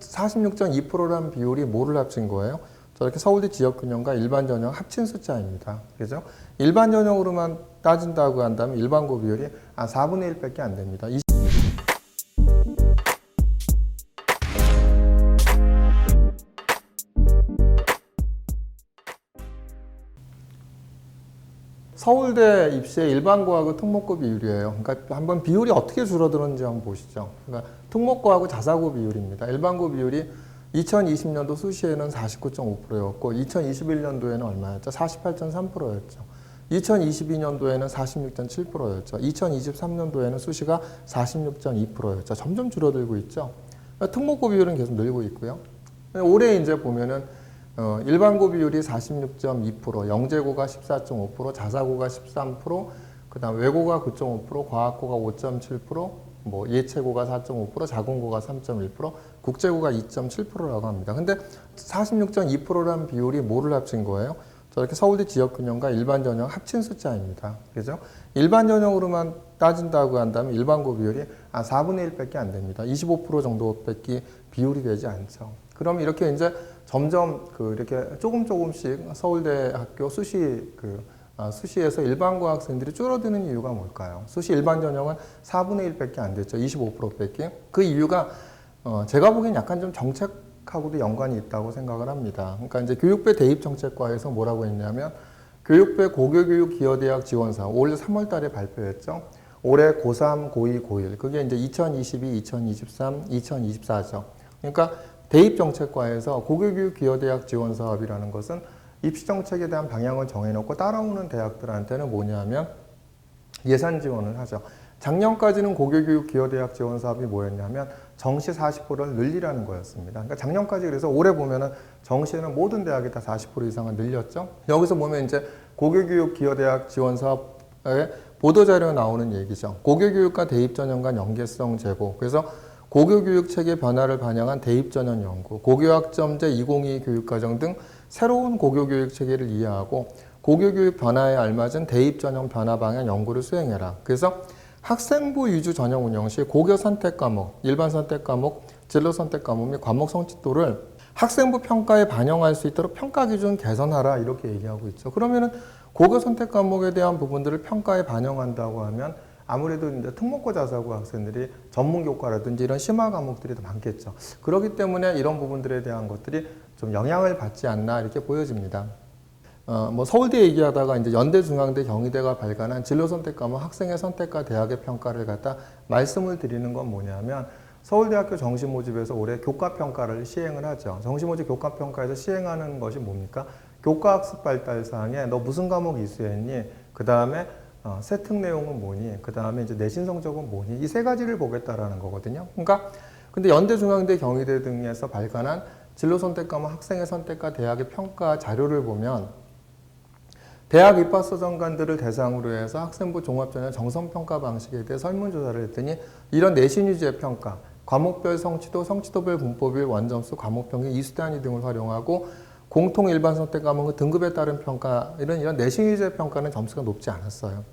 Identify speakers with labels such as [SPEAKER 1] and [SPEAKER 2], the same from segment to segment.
[SPEAKER 1] 46.2%라는 비율이 뭐를 합친 거예요? 저렇게 서울대 지역균형과 일반 전형 합친 숫자입니다. 그죠? 일반 전형으로만 따진다고 한다면 일반고 비율이 4분의 1밖에 안 됩니다. 서울대 입시의 일반고하고 특목고 비율이에요. 그러니까 한번 비율이 어떻게 줄어들었는지 한번 보시죠. 그러니까 특목고하고 자사고 비율입니다. 일반고 비율이 2020년도 수시에는 49.5%였고 2021년도에는 얼마였죠? 48.3%였죠. 2022년도에는 46.7%였죠. 2023년도에는 수시가 46.2%였죠. 점점 줄어들고 있죠. 그러니까 특목고 비율은 계속 늘고 있고요. 올해 이제 보면은 일반고 비율이 46.2%, 영재고가 14.5%, 자사고가 13%, 그 다음 외고가 9.5%, 과학고가 5.7%, 뭐 예체고가 4.5%, 자공고가 3.1%, 국제고가 2.7%라고 합니다. 근데 46.2%라는 비율이 뭐를 합친 거예요? 저렇게 서울대 지역균형과 일반 전형 합친 숫자입니다. 그죠? 일반 전형으로만 따진다고 한다면 일반고 비율이 4분의 1밖에 안 됩니다. 25% 정도밖에 비율이 되지 않죠. 그럼 이렇게 이제 점점 이렇게 조금씩 서울대 학교 수시에서 일반고 학생들이 줄어드는 이유가 뭘까요? 수시 일반 전형은 4분의 1밖에 안 됐죠. 25%밖에. 그 이유가 제가 보기엔 약간 좀 정책하고도 연관이 있다고 생각을 합니다. 그러니까 이제 교육부 대입정책과에서 뭐라고 했냐면 교육부의 고교교육 기여대학 지원사 올해 3월 달에 발표했죠. 올해 고3, 고2, 고1 그게 이제 2022, 2023, 2024죠. 그러니까 대입정책과에서 고교교육 기여대학 지원사업이라는 것은 입시정책에 대한 방향을 정해놓고 따라오는 대학들한테는 뭐냐면 예산 지원을 하죠. 작년까지는 고교교육 기여대학 지원사업이 뭐였냐면 정시 40%를 늘리라는 거였습니다. 그러니까 작년까지 그래서 올해 보면은 정시에는 모든 대학이 다 40% 이상을 늘렸죠. 여기서 보면 이제 고교교육 기여대학 지원사업의 보도자료에 나오는 얘기죠. 고교교육과 대입전형 간 연계성 제고. 그래서 고교교육 체계 변화를 반영한 대입전형 연구, 고교학점제 2022 교육과정 등 새로운 고교교육 체계를 이해하고 고교교육 변화에 알맞은 대입전형 변화 방향 연구를 수행해라. 그래서 학생부 위주 전형 운영 시 고교 선택 과목, 일반 선택 과목, 진로 선택 과목 및 과목 성취도를 학생부 평가에 반영할 수 있도록 평가 기준 개선하라 이렇게 얘기하고 있죠. 그러면은 고교 선택 과목에 대한 부분들을 평가에 반영한다고 하면 아무래도 이제 특목고 자사고 학생들이 전문 교과라든지 이런 심화 과목들이 더 많겠죠. 그렇기 때문에 이런 부분들에 대한 것들이 좀 영향을 받지 않나 이렇게 보여집니다. 뭐 서울대 얘기하다가 이제 연대, 중앙대, 경희대가 발간한 진로 선택 과목 학생의 선택과 대학의 평가를 갖다 말씀을 드리는 건 뭐냐면 서울대학교 정시모집에서 올해 교과평가를 시행을 하죠. 정시모집 교과평가에서 시행하는 것이 뭡니까? 교과학습 발달사항에 너 무슨 과목 이수했니? 그 다음에 세특 내용은 뭐니? 그 다음에 이제 내신 성적은 뭐니? 이 세 가지를 보겠다라는 거거든요. 그러니까 근데 연대, 중앙대, 경희대 등에서 발간한 진로 선택 과목 학생의 선택과 대학의 평가 자료를 보면 대학 입학서 정관들을 대상으로 해서 학생부 종합전형 정성평가 방식에 대해 설문조사를 했더니 이런 내신 위주의 평가, 과목별 성취도, 성취도별 분포별 원점수, 과목평균, 이수단위 등을 활용하고 공통 일반 선택 과목의 등급에 따른 평가, 이런 내신 위주의 평가는 점수가 높지 않았어요.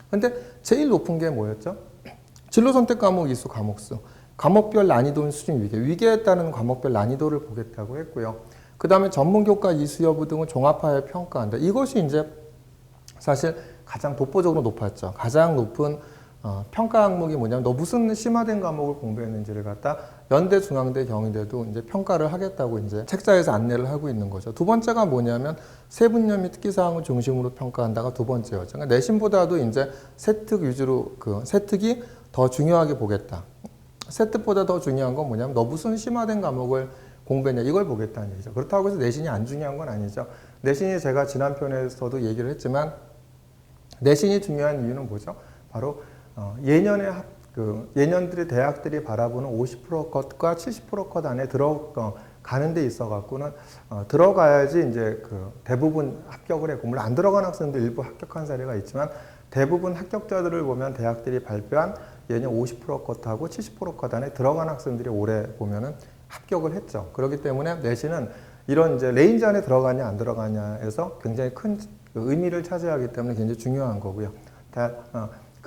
[SPEAKER 1] 근데 제일 높은 게 뭐였죠? 진로 선택 과목 이수, 과목수, 과목별 난이도 수준 위계에 따른 과목별 난이도를 보겠다고 했고요. 그 다음에 전문교과 이수 여부 등을 종합하여 평가한다. 이것이 이제 사실 가장 독보적으로 높았죠. 가장 높은 평가 항목이 뭐냐면 너 무슨 심화된 과목을 공부했는지를 갖다 연대, 중앙대, 경희대도 이제 평가를 하겠다고 이제 책자에서 안내를 하고 있는 거죠. 두 번째가 뭐냐면 세분열 및 특기사항을 중심으로 평가한다가 두 번째였죠. 그러니까 내신보다도 이제 세특 위주로 세특이 더 중요하게 보겠다. 세특보다 더 중요한 건 뭐냐면 너 무슨 심화된 과목을 공부했냐 이걸 보겠다는 얘기죠. 그렇다고 해서 내신이 안 중요한 건 아니죠. 내신이 제가 지난 편에서도 얘기를 했지만 내신이 중요한 이유는 뭐죠? 바로 예년들의 대학들이 바라보는 50% 컷과 70% 컷 안에 들어가는 데 있어 갖고는 들어가야지 이제 대부분 합격을 했고 물론 안 들어간 학생도 일부 합격한 사례가 있지만 대부분 합격자들을 보면 대학들이 발표한 예년 50% 컷하고 70% 컷 안에 들어간 학생들이 올해 보면은 합격을 했죠. 그렇기 때문에 내신은 이런 이제 레인지 안에 들어가냐 안 들어가냐에서 굉장히 큰 의미를 차지하기 때문에 굉장히 중요한 거고요.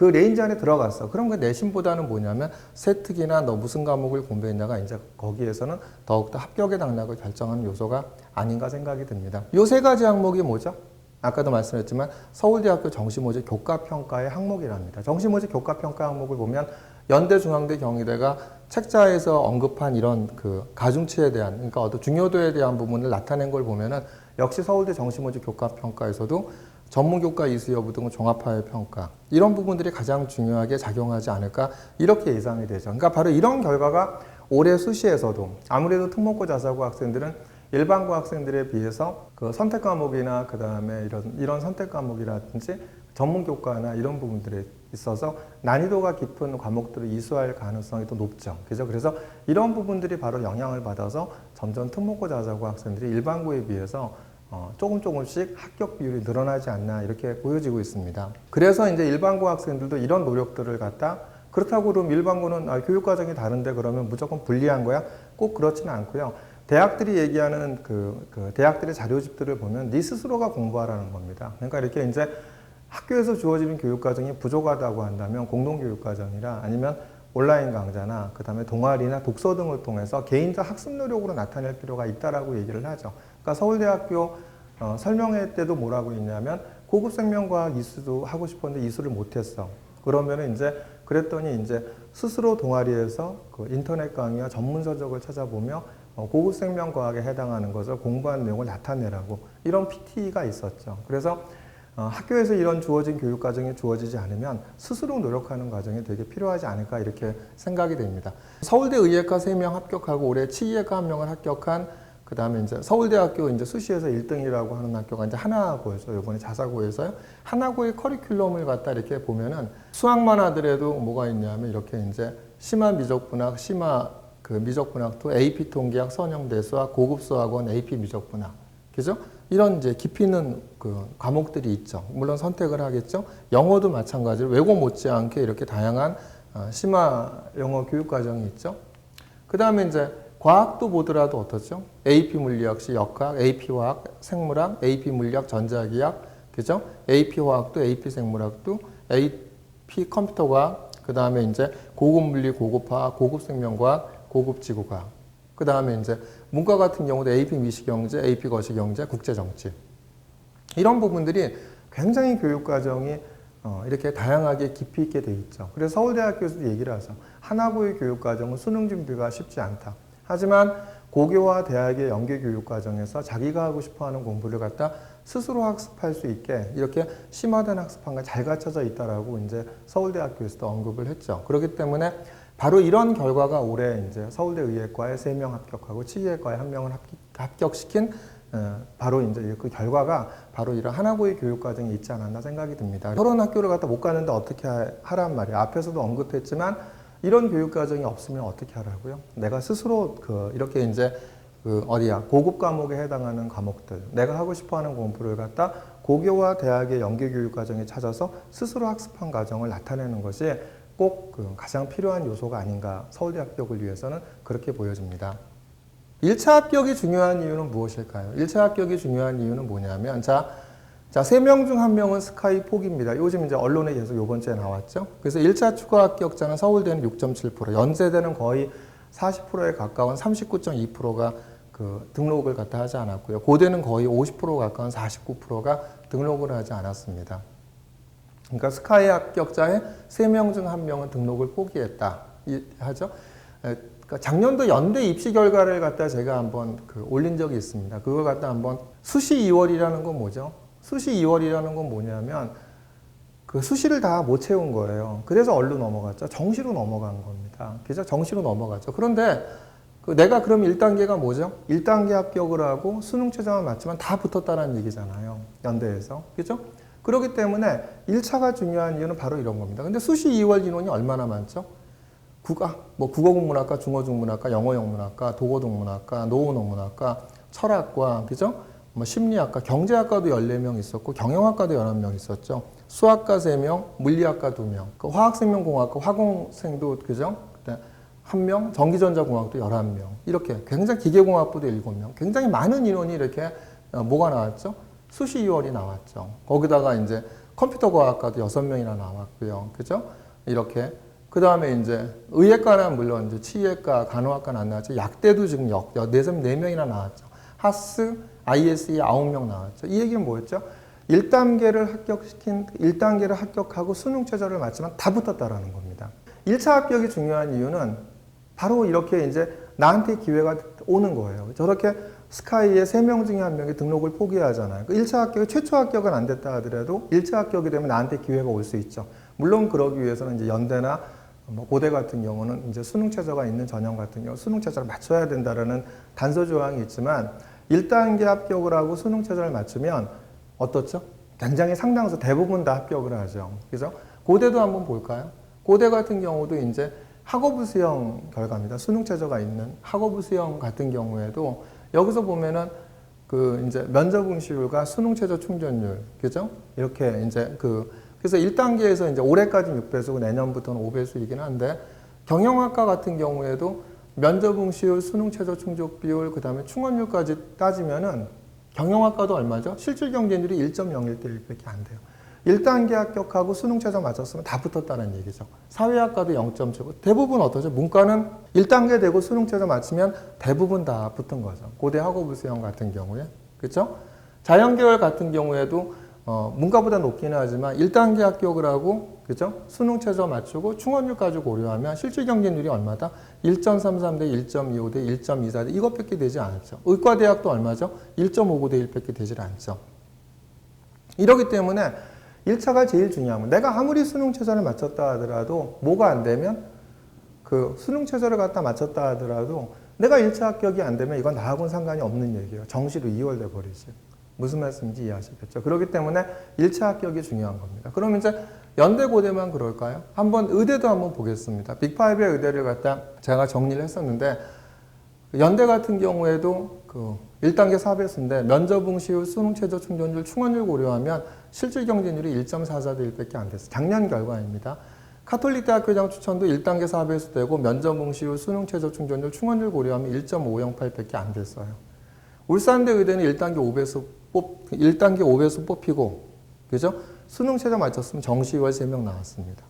[SPEAKER 1] 그 레인지 안에 들어갔어. 그럼 그 내신보다는 뭐냐면 세특이나 너 무슨 과목을 공부했냐가 이제 거기에서는 더욱더 합격의 당락을 결정하는 요소가 아닌가 생각이 듭니다. 요 세 가지 항목이 뭐죠? 아까도 말씀했지만 서울대학교 정시모집 교과평가의 항목이랍니다. 정시모집 교과평가 항목을 보면 연대, 중앙대, 경희대가 책자에서 언급한 이런 그 가중치에 대한, 그러니까 어떤 중요도에 대한 부분을 나타낸 걸 보면은 역시 서울대 정시모집 교과평가에서도 전문교과 이수 여부 등을 종합하여 평가, 이런 부분들이 가장 중요하게 작용하지 않을까 이렇게 예상이 되죠. 그러니까 바로 이런 결과가 올해 수시에서도 아무래도 특목고 자사고 학생들은 일반고 학생들에 비해서 그 선택 과목이나 그 다음에 이런 선택 과목이라든지 전문교과나 이런 부분들에 있어서 난이도가 깊은 과목들을 이수할 가능성이 더 높죠. 그죠? 그래서 이런 부분들이 바로 영향을 받아서 점점 특목고 자사고 학생들이 일반고에 비해서 조금씩 합격 비율이 늘어나지 않나 이렇게 보여지고 있습니다. 그래서 이제 일반고 학생들도 이런 노력들을 갖다, 그렇다고 그럼 일반고는 교육과정이 다른데 그러면 무조건 불리한 거야? 꼭 그렇지는 않고요. 대학들이 얘기하는 그 대학들의 자료집들을 보면 네 스스로가 공부하라는 겁니다. 그러니까 이렇게 이제 학교에서 주어지는 교육과정이 부족하다고 한다면 공동교육과정이라 아니면 온라인 강좌나 그 다음에 동아리나 독서 등을 통해서 개인적 학습 노력으로 나타낼 필요가 있다라고 얘기를 하죠. 그러니까 서울대학교 설명회 때도 뭐라고 했냐면 고급 생명과학 이수도 하고 싶었는데 이수를 못했어. 그러면은 이제 그랬더니 이제 스스로 동아리에서 그 인터넷 강의와 전문 서적을 찾아보며 고급 생명과학에 해당하는 것을 공부한 내용을 나타내라고 이런 PT가 있었죠. 그래서 학교에서 이런 주어진 교육과정이 주어지지 않으면 스스로 노력하는 과정이 되게 필요하지 않을까 이렇게 생각이 됩니다. 서울대 의예과 3명 합격하고 올해 치의예과 1명을 합격한, 그 다음에 이제 서울대학교 이제 수시에서 1등이라고 하는 학교가 이제 하나고였어요. 이번에 자사고에서요. 하나고의 커리큘럼을 갖다 이렇게 보면은 수학만 하더라도 뭐가 있냐면 이렇게 이제 심화 미적분학, 미적분학도 AP 통계학, 선형대수학, 고급 수학원, AP 미적분학. 그죠? 이런 이제 깊이 있는 그 과목들이 있죠. 물론 선택을 하겠죠. 영어도 마찬가지로 외고 못지않게 이렇게 다양한 심화 영어 교육 과정이 있죠. 그 다음에 이제 과학도 보더라도 어떻죠? AP 물리학시 역학, AP 화학, 생물학, AP 물리학, 전자기학, 그죠? AP 화학도, AP 생물학도, AP 컴퓨터과학, 그 다음에 이제 고급 물리, 고급 화학, 고급 생명과학, 고급 지구과학. 그 다음에 이제 문과 같은 경우도 AP 미시경제, AP 거시경제, 국제정치. 이런 부분들이 굉장히 교육과정이 이렇게 다양하게 깊이 있게 돼 있죠. 그래서 서울대학교에서도 얘기를 하죠. 하나고의 교육과정은 수능 준비가 쉽지 않다. 하지만 고교와 대학의 연계교육과정에서 자기가 하고 싶어하는 공부를 갖다 스스로 학습할 수 있게 이렇게 심화된 학습방가 잘 갖춰져 있다라고 이제 서울대학교에서도 언급을 했죠. 그렇기 때문에 바로 이런 결과가 올해 이제 서울대 의예과에 3명 합격하고 치의예과에 1명을 합격시킨 바로 이제 그 결과가 바로 이런 하나고의 교육과정이 있지 않았나 생각이 듭니다. 저런 학교를 갖다 못 가는데 어떻게 하란 말이에요. 앞에서도 언급했지만 이런 교육과정이 없으면 어떻게 하라고요? 내가 스스로 이렇게 이제 고급 과목에 해당하는 과목들, 내가 하고 싶어하는 공부를 갖다 고교와 대학의 연계교육과정에 찾아서 스스로 학습한 과정을 나타내는 것이 꼭 가장 필요한 요소가 아닌가, 서울대 합격을 위해서는 그렇게 보여집니다. 1차 합격이 중요한 이유는 무엇일까요? 1차 합격이 중요한 이유는 뭐냐면, 자, 3명 중 1명은 스카이 포기입니다. 요즘 이제 언론에 계속 요번 주에 나왔죠. 그래서 1차 추가 합격자는 서울대는 6.7%, 연세대는 거의 40%에 가까운 39.2%가 등록을 갖다 하지 않았고요. 고대는 거의 50% 가까운 49%가 등록을 하지 않았습니다. 그러니까 스카이 합격자의 3명 중 1명은 등록을 포기했다 하죠. 그러니까 작년도 연대 입시 결과를 갖다 제가 한번 올린 적이 있습니다. 그걸 갖다 한번 수시 2월이라는 건 뭐죠? 수시 2월이라는 건 뭐냐면 수시를 다 못 채운 거예요. 그래서 얼로 넘어갔죠. 정시로 넘어간 겁니다. 그죠? 정시로 넘어갔죠. 그런데 내가 그럼 1단계가 뭐죠? 1단계 합격을 하고 수능 최저만 맞지만 다 붙었다는 얘기잖아요. 연대에서. 그죠? 그렇기 때문에 1차가 중요한 이유는 바로 이런 겁니다. 근데 수시 2월 인원이 얼마나 많죠? 국어국문학과, 중어중문학과, 영어영문학과, 독어동문학과, 노원어문학과, 철학과, 그죠? 심리학과, 경제학과도 14명 있었고, 경영학과도 11명 있었죠. 수학과 3명, 물리학과 2명, 화학생명공학과, 화공생도, 그죠? 1명, 전기전자공학도 11명. 이렇게 굉장히 기계공학부도 7명. 굉장히 많은 인원이 이렇게 뭐가 나왔죠? 수시 2월이 나왔죠. 거기다가 이제 컴퓨터과학과도 6명이나 나왔고요. 그죠? 이렇게. 그 다음에 이제 의예과는 물론 이제 치의학과, 간호학과는 안 나왔죠. 약대도 지금 4명이나 나왔죠. 하스, ISE 9명 나왔죠. 이 얘기는 뭐였죠? 1단계를 합격하고 수능 최저를 맞추면 다 붙었다라는 겁니다. 1차 합격이 중요한 이유는 바로 이렇게 이제 나한테 기회가 오는 거예요. 저렇게 스카이의 3명 중에 1명이 등록을 포기하잖아요. 1차 합격이 최초 합격은 안 됐다 하더라도 1차 합격이 되면 나한테 기회가 올 수 있죠. 물론 그러기 위해서는 이제 연대나 고대 같은 경우는 이제 수능 최저가 있는 전형 같은 경우 수능 최저를 맞춰야 된다라는 단서 조항이 있지만 1단계 합격을 하고 수능 최저를 맞추면 어떻죠? 굉장히 상당수 대부분 다 합격을 하죠. 그래서 고대도 한번 볼까요? 고대 같은 경우도 이제 학업부 수형 결과입니다. 수능 최저가 있는 학업부 수형 같은 경우에도 여기서 보면은 그 이제 면접 응시율과 수능 최저 충족률, 그죠? 이렇게 이제 그래서 1단계에서 이제 올해까지 6배수고 내년부터는 5배수이긴 한데 경영학과 같은 경우에도 면접 응시율, 수능 최저 충족 비율, 그 다음에 충원율까지 따지면은 경영학과도 얼마죠? 실질 경쟁률이 1.01대 1밖에 안 돼요. 1단계 합격하고 수능 최저 맞췄으면 다 붙었다는 얘기죠. 사회학과도 0.7. 대부분 어떠죠? 문과는 1단계 되고 수능 최저 맞추면 대부분 다 붙은 거죠. 고대 학업부 수형 같은 경우에. 그렇죠? 자연계열 같은 경우에도 문과보다 높기는 하지만 1단계 합격을 하고 그죠? 수능 최저 맞추고 충원율까지 고려하면 실질 경쟁률이 얼마다? 1.33 대 1.25 대 1.24 대 이것밖에 되지 않았죠. 의과대학도 얼마죠? 1.59 대 1밖에 되질 않죠. 이러기 때문에 1차가 제일 중요한 건 내가 아무리 수능 최저를 맞췄다 하더라도 뭐가 안 되면 그 수능 최저를 갖다 맞췄다 하더라도 내가 1차 합격이 안 되면 이건 나하고는 상관이 없는 얘기예요. 정시로 이월돼 버리지. 무슨 말씀인지 이해하시겠죠? 그렇기 때문에 1차 합격이 중요한 겁니다. 그럼 이제 연대 고대만 그럴까요? 한번 의대도 한번 보겠습니다. 빅5의 의대를 갖다 제가 정리를 했었는데 연대 같은 경우에도 그 1단계 4배수인데 면접 응시율, 수능 최저 충족률, 충원율 고려하면 실질 경쟁률이 1.44 대 1밖에 안 됐어요. 작년 결과입니다. 카톨릭 대학교장 추천도 1단계 4배수 되고 면접 응시율, 수능 최저 충족률, 충원율 고려하면 1.508밖에 안 됐어요. 울산대 의대는 1단계 5배수 뽑히고 그죠? 수능 최저 맞췄으면 정시월 3명 나왔습니다.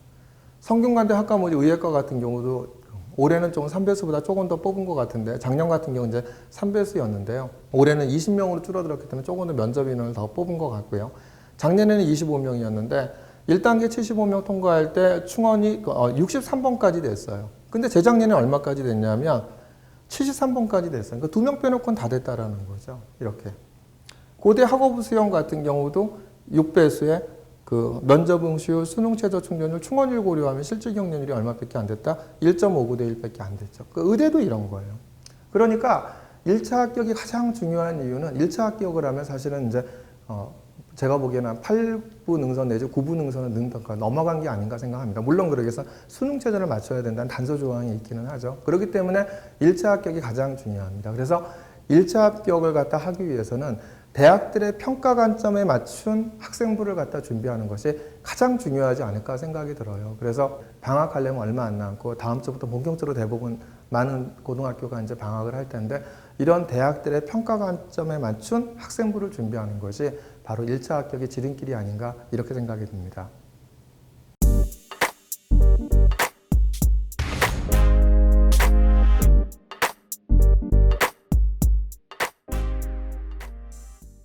[SPEAKER 1] 성균관대 학과모지 의예과 같은 경우도 올해는 좀 3배수보다 조금 더 뽑은 것 같은데 작년 같은 경우 이제 3배수였는데요. 올해는 20명으로 줄어들었기 때문에 조금 더 면접 인원을 더 뽑은 것 같고요. 작년에는 25명이었는데 1단계 75명 통과할 때 충원이 63번까지 됐어요. 근데 재작년에 얼마까지 됐냐면 73번까지 됐어요. 그러니까 2명 빼놓고는 다 됐다라는 거죠. 이렇게. 고대 학업부 수형 같은 경우도 6배수에 그 면접 응시율, 수능 최저 충족률, 충원율 고려하면 실질 경쟁률이 얼마밖에 안 됐다? 1.59 대 1밖에 안 됐죠. 그 의대도 이런 거예요. 그러니까 1차 합격이 가장 중요한 이유는 1차 합격을 하면 사실은 이제 제가 보기에는 8부 능선 내지 9부 능선을 넘어간 게 아닌가 생각합니다. 물론 그러기 위해서 수능 최저를 맞춰야 된다는 단서 조항이 있기는 하죠. 그렇기 때문에 1차 합격이 가장 중요합니다. 그래서 1차 합격을 갖다 하기 위해서는 대학들의 평가 관점에 맞춘 학생부를 갖다 준비하는 것이 가장 중요하지 않을까 생각이 들어요. 그래서 방학하려면 얼마 안 남고 다음 주부터 본격적으로 대부분 많은 고등학교가 이제 방학을 할 텐데 이런 대학들의 평가 관점에 맞춘 학생부를 준비하는 것이 바로 1차 합격의 지름길이 아닌가 이렇게 생각이 듭니다.